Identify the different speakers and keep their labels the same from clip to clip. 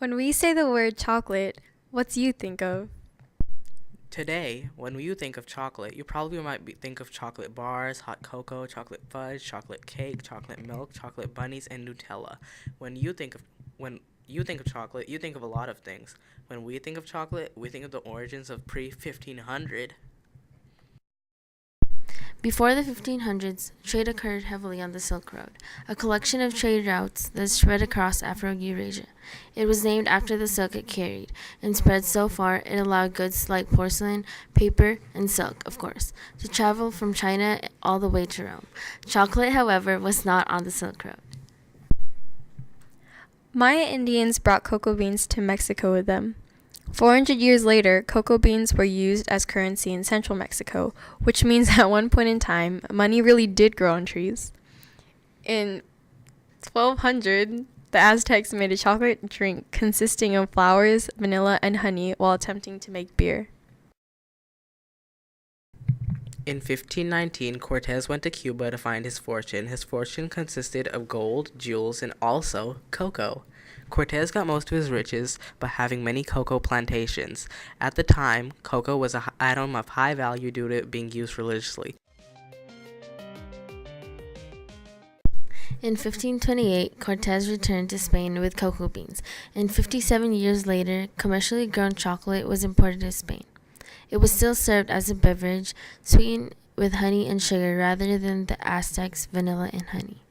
Speaker 1: When we say the word chocolate, what do you think of?
Speaker 2: Today, when you think of chocolate, you probably think of chocolate bars, hot cocoa, chocolate fudge, chocolate cake, chocolate milk, chocolate bunnies, and Nutella. When you think of chocolate, you think of a lot of things. When we think of chocolate, we think of the origins of pre-1500.
Speaker 3: Before the 1500s, trade occurred heavily on the Silk Road, a collection of trade routes that spread across Afro-Eurasia. It was named after the silk it carried, and spread so far it allowed goods like porcelain, paper, and silk, of course, to travel from China all the way to Rome. Chocolate, however, was not on the Silk Road.
Speaker 1: Maya Indians brought cocoa beans to Mexico with them. 400 years later, cocoa beans were used as currency in central Mexico, which means at one point in time, money really did grow on trees. In 1200, the Aztecs made a chocolate drink consisting of flowers, vanilla, and honey while attempting to make beer.
Speaker 2: In 1519, Cortez went to Cuba to find his fortune. His fortune consisted of gold, jewels, and also cocoa. Cortez got most of his riches by having many cocoa plantations. At the time, cocoa was an item of high value due to it being used religiously.
Speaker 3: In 1528, Cortez returned to Spain with cocoa beans, and 57 years later, commercially grown chocolate was imported to Spain. It was still served as a beverage, sweetened with honey and sugar rather than the Aztecs' vanilla and honey.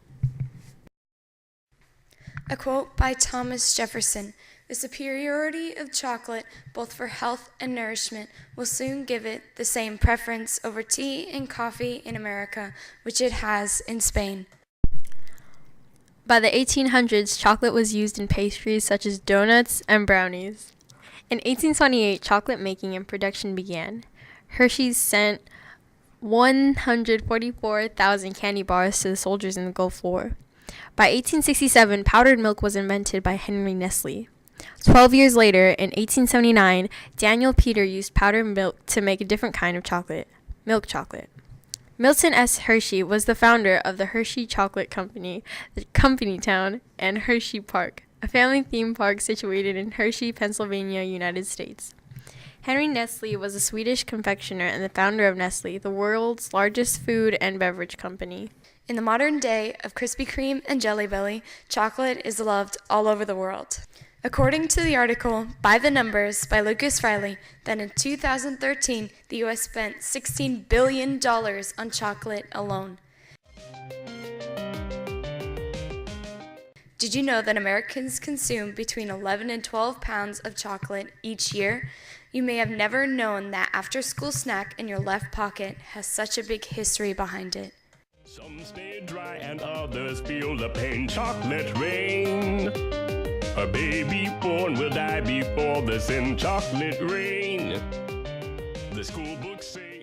Speaker 4: A quote by Thomas Jefferson: "The superiority of chocolate, both for health and nourishment, will soon give it the same preference over tea and coffee in America which it has in Spain."
Speaker 1: By the 1800s, chocolate was used in pastries such as donuts and brownies. In 1828, chocolate making and production began. Hershey's sent 144,000 candy bars to the soldiers in the Gulf War. By 1867, powdered milk was invented by Henry Nestle. 12 years later, in 1879, Daniel Peter used powdered milk to make a different kind of chocolate, milk chocolate. Milton S. Hershey was the founder of the Hershey Chocolate Company, the Company Town, and Hershey Park, a family theme park situated in Hershey, Pennsylvania, United States. Henry Nestle was a Swedish confectioner and the founder of Nestle, the world's largest food and beverage company.
Speaker 4: In the modern day of Krispy Kreme and Jelly Belly, chocolate is loved all over the world. According to the article By the Numbers by Lucas Riley, that in 2013, the U.S. spent $16 billion on chocolate alone. Did you know that Americans consume between 11 and 12 pounds of chocolate each year? You may have never known that after-school snack in your left pocket has such a big history behind it.
Speaker 5: Some stay dry and others feel the pain. Chocolate rain. A baby born will die before the sin. Chocolate rain. The school books say